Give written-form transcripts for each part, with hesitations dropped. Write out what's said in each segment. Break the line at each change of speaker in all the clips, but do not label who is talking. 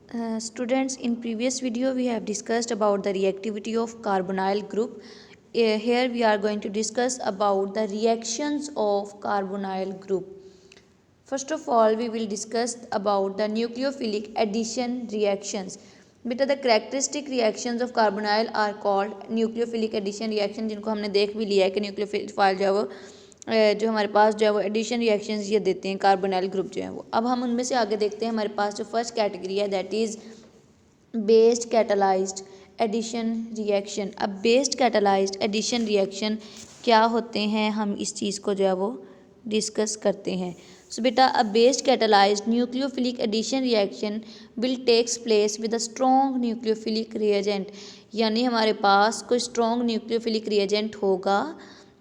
Students, in previous video we have discussed about the reactivity of carbonyl group. Here we are going to discuss about the reactions of carbonyl group. First of all, we will discuss about the nucleophilic addition reactions. बेटा the characteristic reactions of carbonyl are called nucleophilic addition reaction, जिनको हमने देख भी लिया है कि nucleophile जो है वो जो हमारे पास जो है वो एडिशन रिएक्शंस ये देते हैं कार्बोनाइल ग्रुप जो है वो। अब हम उनमें से आगे देखते हैं। हमारे पास जो फर्स्ट कैटेगरी है that is based catalysed addition reaction. अब बेस्ड कैटालाइज्ड एडिशन रिएक्शन क्या होते हैं, हम इस चीज़ को जो है वो डिस्कस करते हैं। सो बेटा a based catalysed nucleophilic addition reaction will takes place with a strong nucleophilic reagent, यानी हमारे पास कोई स्ट्रॉन्ग न्यूक्लियोफिलिक रिएजेंट होगा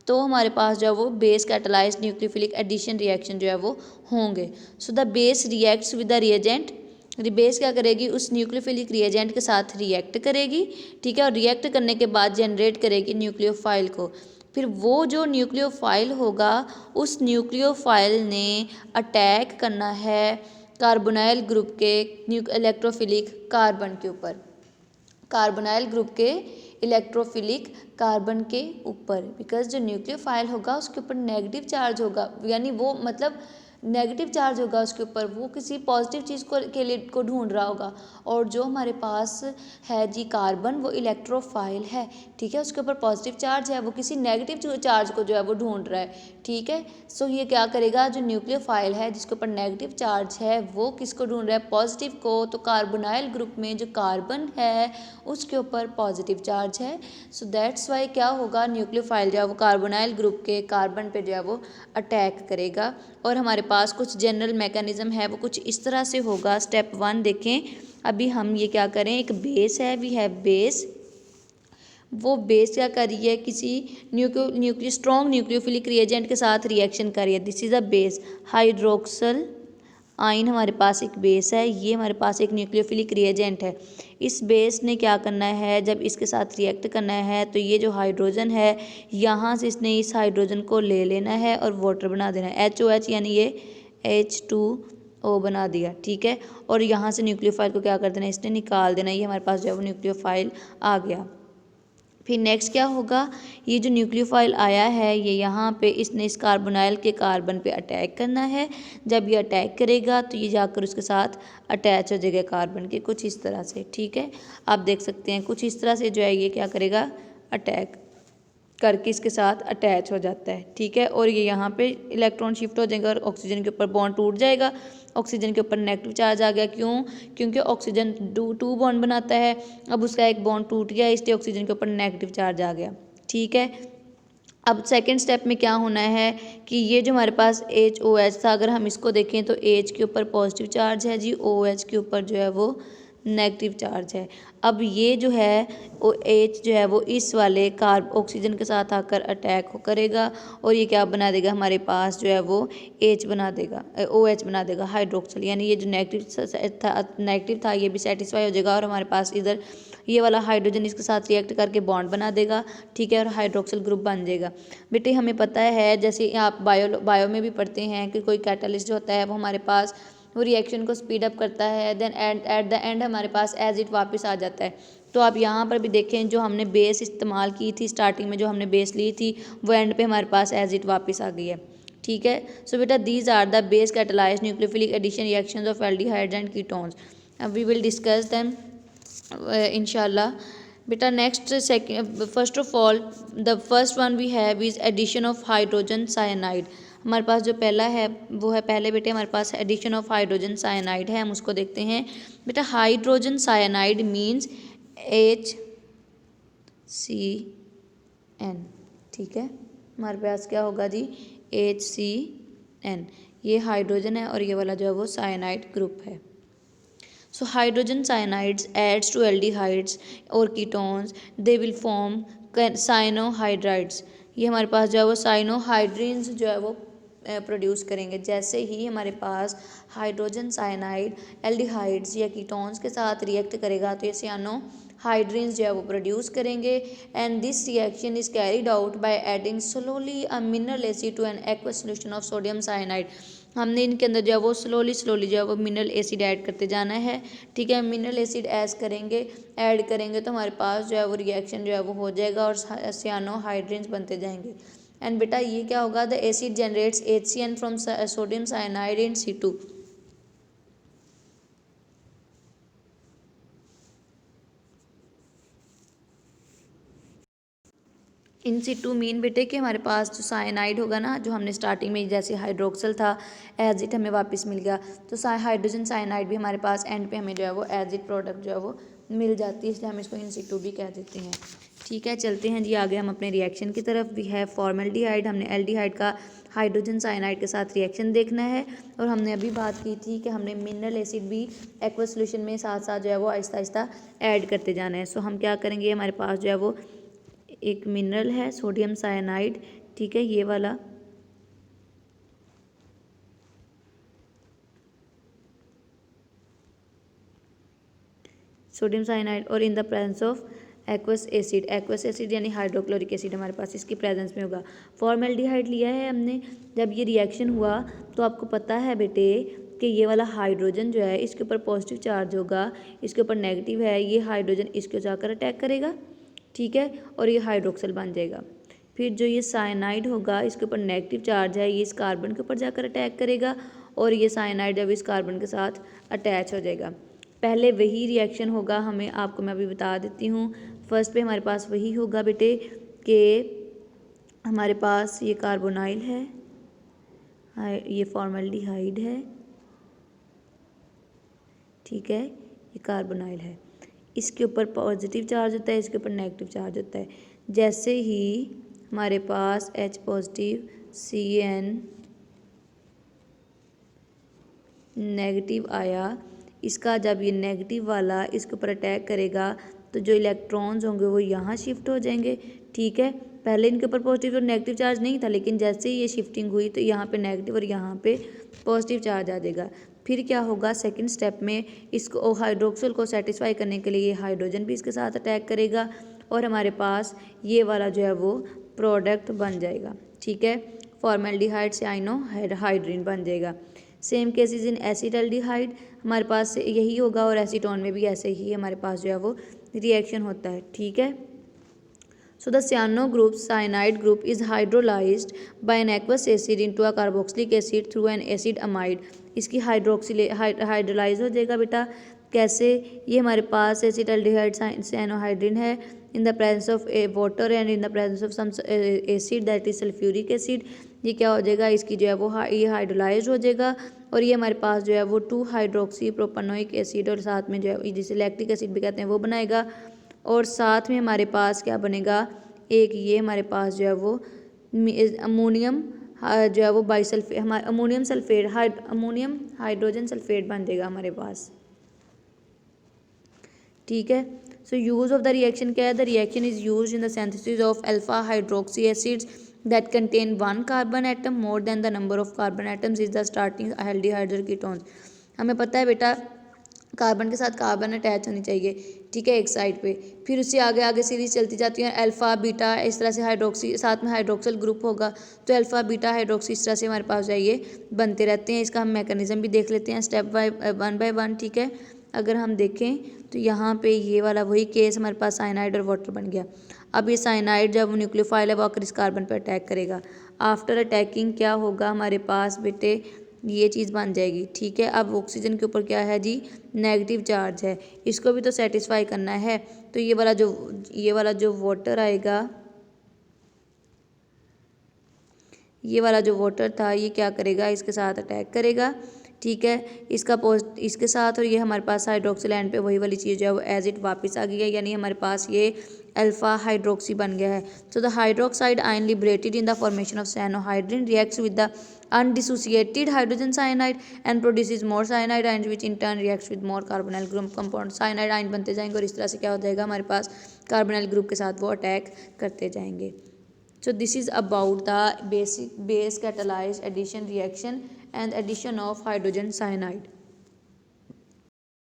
तो हमारे पास जो है वो base catalysed nucleophilic addition reaction जो है वो होंगे। So the base reacts with the reagent, base क्या करेगी, उस न्यूक्लियोफिलिक रिएजेंट के साथ रिएक्ट करेगी, ठीक है, और रिएक्ट करने के बाद जनरेट करेगी न्यूक्लियोफाइल को। फिर वो जो न्यूक्लियोफाइल होगा उस न्यूक्लियोफाइल ने अटैक करना है कार्बोनाइल ग्रुप के इलेक्ट्रोफिलिक कार्बन के ऊपर, कार्बोनाइल ग्रुप के इलेक्ट्रोफिलिक कार्बन के ऊपर, बिकॉज जो न्यूक्लियोफाइल होगा उसके ऊपर नेगेटिव चार्ज होगा, यानी वो मतलब नेगेटिव चार्ज होगा उसके ऊपर, वो किसी पॉजिटिव चीज़ के लिए को ढूंढ रहा होगा। और जो हमारे पास है जी कार्बन वो इलेक्ट्रोफाइल है, ठीक है, उसके ऊपर पॉजिटिव चार्ज है, वो किसी नेगेटिव चार्ज को जो है वो ढूंढ रहा है, ठीक है। सो ये क्या करेगा, जो न्यूक्लियोफाइल है जिसके ऊपर नेगेटिव चार्ज है वो किसको ढूंढ रहा है, पॉजिटिव को। तो कार्बोनाइल ग्रुप में जो कार्बन है उसके ऊपर पॉजिटिव चार्ज है। सो दैट्स वाई क्या होगा, न्यूक्लियोफाइल जो है वो कार्बोनाइल ग्रुप के कार्बन पे जो है वो अटैक करेगा। और हमारे पास कुछ जनरल मैकेनिज्म है वो कुछ इस तरह से होगा। स्टेप 1 देखें, अभी हम ये क्या करें, एक बेस है, वी हैव बेस, वो बेस क्या कर रही है, किसी स्ट्रॉन्ग न्यूक्लियोफिलिक रिएजेंट के साथ रिएक्शन कर रही है। This is a base, hydroxyl आइन हमारे पास एक बेस है, ये हमारे पास एक न्यूक्लियोफिलिक रिएजेंट है। इस बेस ने क्या करना है, जब इसके साथ रिएक्ट करना है तो ये जो हाइड्रोजन है यहाँ से इसने इस हाइड्रोजन को ले लेना है और वाटर बना देना है, HOH, यानी ये H2O बना दिया, ठीक है। और यहाँ से न्यूक्लियोफाइल को क्या कर देना है, इसने निकाल देना, ये हमारे पास जो है वो न्यूक्लियोफाइल आ गया। फिर नेक्स्ट क्या होगा, ये जो न्यूक्लियोफाइल आया है ये यहाँ पे इसने इस कार्बोनाइल के कार्बन पे अटैक करना है। जब ये अटैक करेगा तो ये जाकर उसके साथ अटैच हो जाएगा कार्बन के, कुछ इस तरह से, ठीक है। आप देख सकते हैं कुछ इस तरह से जो है ये क्या करेगा, अटैक करके इसके साथ अटैच हो जाता है, ठीक है। और ये यहाँ पे इलेक्ट्रॉन शिफ्ट हो जाएगा और ऑक्सीजन के ऊपर बॉन्ड टूट जाएगा। ऑक्सीजन के ऊपर नेगेटिव चार्ज आ गया, क्यों, क्योंकि ऑक्सीजन टू बॉन्ड बनाता है, अब उसका एक बॉन्ड टूट गया इसलिए ऑक्सीजन के ऊपर नेगेटिव चार्ज आ गया, ठीक है। अब सेकेंड स्टेप में क्या होना है कि ये जो हमारे पास HOH था, अगर हम इसको देखें तो H के ऊपर पॉजिटिव चार्ज है जी, OH के ऊपर जो है वो नेगेटिव चार्ज है। अब ये जो है वो H जो है वो इस वाले ऑक्सीजन के साथ आकर अटैक करेगा और ये क्या बना देगा, हमारे पास जो है वो H बना देगा, OH बना देगा, हाइड्रोक्सल, यानी ये जो नेगेटिव था ये भी सेटिस्फाई हो जाएगा और हमारे पास इधर ये वाला हाइड्रोजन इसके साथ रिएक्ट करके बॉन्ड बना देगा, ठीक है, और हाइड्रोक्सल ग्रुप बन जाएगा। बेटे हमें पता है, जैसे आप बायो में भी पढ़ते हैं कि कोई कैटलिस्ट जो होता है वो हमारे पास वो रिएक्शन को स्पीड अप करता है, देन एट द एंड हमारे पास एज इट वापस आ जाता है। तो आप यहाँ पर भी देखें, जो हमने बेस इस्तेमाल की थी स्टार्टिंग में, जो हमने बेस ली थी वो एंड पे हमारे पास एज इट वापस आ गई है, ठीक है। सो बेटा these are the base catalysed nucleophilic addition reactions of aldehydes and ketones. अब वी विल डिस्कस दैम इंशाल्लाह। बेटा next first of all the first one we have is addition of hydrogen cyanide. हमारे पास जो पहला है वो है, पहले बेटे हमारे पास एडिशन ऑफ हाइड्रोजन साइनाइड है, हम उसको देखते हैं। बेटा हाइड्रोजन साइनाइड मीन्स HCN, ठीक है, हमारे पास क्या होगा जी, HCN, ये हाइड्रोजन है और ये वाला जो है वो साइनाइड ग्रुप है। So hydrogen cyanides adds to aldehydes और ketones, they will form cyanohydrides। ये हमारे पास जो है वो साइनोहाइड्रीन्स जो है वो प्रोड्यूस करेंगे। जैसे ही हमारे पास हाइड्रोजन साइनाइड एल्डिहाइड्स या कीटोन्स के साथ रिएक्ट करेगा तो ये साइनोहाइड्रीन्स जो है वो प्रोड्यूस करेंगे। And this reaction is carried out by adding slowly a mineral acid to an aqueous solution of sodium cyanide. हमने इनके अंदर जो है वो स्लोली जो है वो मिनरल एसिड ऐड करते जाना है। ठीक है, मिनरल एसिड ऐड करेंगे तो हमारे पास जो है वो रिएक्शन जो है वो हो जाएगा और cyanohydrins बनते जाएंगे। एंड बेटा ये क्या होगा, the acid generates HCN from sodium cyanide in C2। In C2 mean बेटे कि हमारे पास जो साइनाइड होगा ना, जो हमने स्टार्टिंग में जैसे हाइड्रोक्सल था एज इट हमें वापस मिल गया, तो हाइड्रोजन साइनाइड भी हमारे पास एंड पे हमें जो है वो एज इट प्रोडक्ट जो है वो मिल जाती है, इसलिए हम इसको इन C2 भी कह देते हैं। ठीक है, चलते हैं जी आगे हम अपने रिएक्शन की तरफ। वी हैव फॉर्मल्डिहाइड, हमने एल्डिहाइड का हाइड्रोजन साइनाइड के साथ रिएक्शन देखना है। और हमने अभी बात की थी कि हमने मिनरल एसिड भी एक्वस सोल्यूशन में साथ साथ जो है वो आहिस्ता आहिस्ता ऐड करते जाना है। सो हम क्या करेंगे, हमारे पास जो है वो एक मिनरल है सोडियम साइनाइड। ठीक है, ये वाला सोडियम साइनाइड और इन the presence of aqueous acid यानी हाइड्रोक्लोरिक एसिड हमारे पास इसकी प्रेजेंस में होगा। फॉर्मेल्डिहाइड लिया है हमने, जब ये रिएक्शन हुआ तो आपको पता है बेटे कि ये वाला हाइड्रोजन जो है इसके ऊपर पॉजिटिव चार्ज होगा, इसके ऊपर नेगेटिव है, ये हाइड्रोजन इसके जाकर अटैक करेगा। ठीक है, और ये हाइड्रोक्सल बन जाएगा। फिर जो ये साइनाइड होगा इसके ऊपर नेगेटिव चार्ज है, ये इस कार्बन के ऊपर जाकर अटैक करेगा और ये साइनाइड जब इस कार्बन के साथ अटैच हो जाएगा। पहले वही रिएक्शन होगा, हमें आपको मैं अभी बता देती हूँ। फर्स्ट पे हमारे पास वही होगा बेटे कि हमारे पास ये कार्बोनाइल है, ये फॉर्मल्डिहाइड है। ठीक है, ये कार्बोनाइल है, इसके ऊपर पॉजिटिव चार्ज होता है, इसके ऊपर नेगेटिव चार्ज होता है। जैसे ही हमारे पास H पॉजिटिव CN नेगेटिव आया, इसका जब ये नेगेटिव वाला इसके ऊपर अटैक करेगा तो जो इलेक्ट्रॉन्स होंगे वो यहाँ शिफ्ट हो जाएंगे। ठीक है, पहले इनके ऊपर पॉजिटिव और नेगेटिव चार्ज नहीं था, लेकिन जैसे ही ये शिफ्टिंग हुई तो यहाँ पे नेगेटिव और यहाँ पे पॉजिटिव चार्ज आ जाएगा। फिर क्या होगा, सेकंड स्टेप में इसको हाइड्रोक्सल को सेटिस्फाई करने के लिए हाइड्रोजन भी इसके साथ अटैक करेगा और हमारे पास ये वाला जो है वो प्रोडक्ट बन जाएगा। ठीक है, फॉर्मल्डिहाइड से आइनोहाइड्रिन बन जाएगा। सेम केसेस इन एसिटल्डिहाइड, हमारे पास यही होगा और एसीटोन में भी ऐसे ही हमारे पास जो है वो रिएक्शन होता है। ठीक है, so the cyano group cyanide group is hydrolyzed by an aqueous acid into a carboxylic acid through an acid amide। इसकी हाइड्रोलाइज हो जाएगा बेटा, कैसे, ये हमारे पास एसिटल्डिहाइड साइनोहाइड्रिन है in the presence of water and in the presence of some acid that is sulphuric acid. ये क्या हो जाएगा, इसकी जो है वो ये हाइड्रोलाइज हो जाएगा और ये हमारे पास जो है वो 2 हाइड्रोक्सी प्रोपेनोइक एसिड और साथ में जो है जिसे लैक्टिक एसिड भी कहते हैं वो बनाएगा। और साथ में हमारे पास क्या बनेगा, एक ये हमारे पास जो है वो अमोनियम जो है वो बाइसल्फेट, हमारा अमोनियम हाइड्रोजन सल्फेट बन जाएगा हमारे पास। ठीक है, सो यूज ऑफ द रिएक्शन क्या है, the reaction is use in the synthesis of alpha hydroxy acids that contain one carbon atom more than the number of carbon atoms is the starting aldehydes or ketones। हमें पता है बेटा carbon के साथ carbon attach होनी चाहिए। ठीक है, एक साइड पे, फिर उससे आगे आगे सीरीज चलती जाती है, अल्फ़ा बीटा इस तरह से हाइड्रोक्सी, साथ में हाइड्रोक्सल ग्रुप होगा तो अल्फ़ा बीटा हाइड्रोक्सी इस तरह से हमारे पास जाइए बनते रहते हैं। इसका हम मैकेनिज्म भी देख लेते हैं स्टेप बाय वन। ठीक है, अगर हम देखें तो यहाँ पे ये वाला वही केस हमारे पास साइनाइड और वाटर बन गया। अब ये साइनाइड जब वो न्यूक्लियोफाइल है वो आकर इस कार्बन पर अटैक करेगा। आफ्टर अटैकिंग क्या होगा हमारे पास बेटे, ये चीज़ बन जाएगी। ठीक है, अब ऑक्सीजन के ऊपर क्या है जी, नेगेटिव चार्ज है, इसको भी तो सेटिस्फाई करना है। तो ये वाला जो वाटर आएगा, ये वाला जो वाटर था ये क्या करेगा, इसके साथ अटैक करेगा। ठीक है, इसके साथ, और ये हमारे पास हाइड्रोक्सिल एंड पे वही वाली चीज़ जो है वो एज इट वापस आ गई है, यानी हमारे पास ये अल्फा हाइड्रोक्सी बन गया है। So the hydroxide ion liberated in the formation of cyanohydrin reacts with the undissociated hydrogen cyanide and produces more cyanide ions which in turn reacts with more carbonyl group compound। cyanide ion बनते जाएंगे और इस तरह से क्या हो जाएगा हमारे पास कार्बोनाइल ग्रुप के साथ वो अटैक करते जाएंगे। So this is about the basic base catalyzed addition reaction and addition of hydrogen cyanide।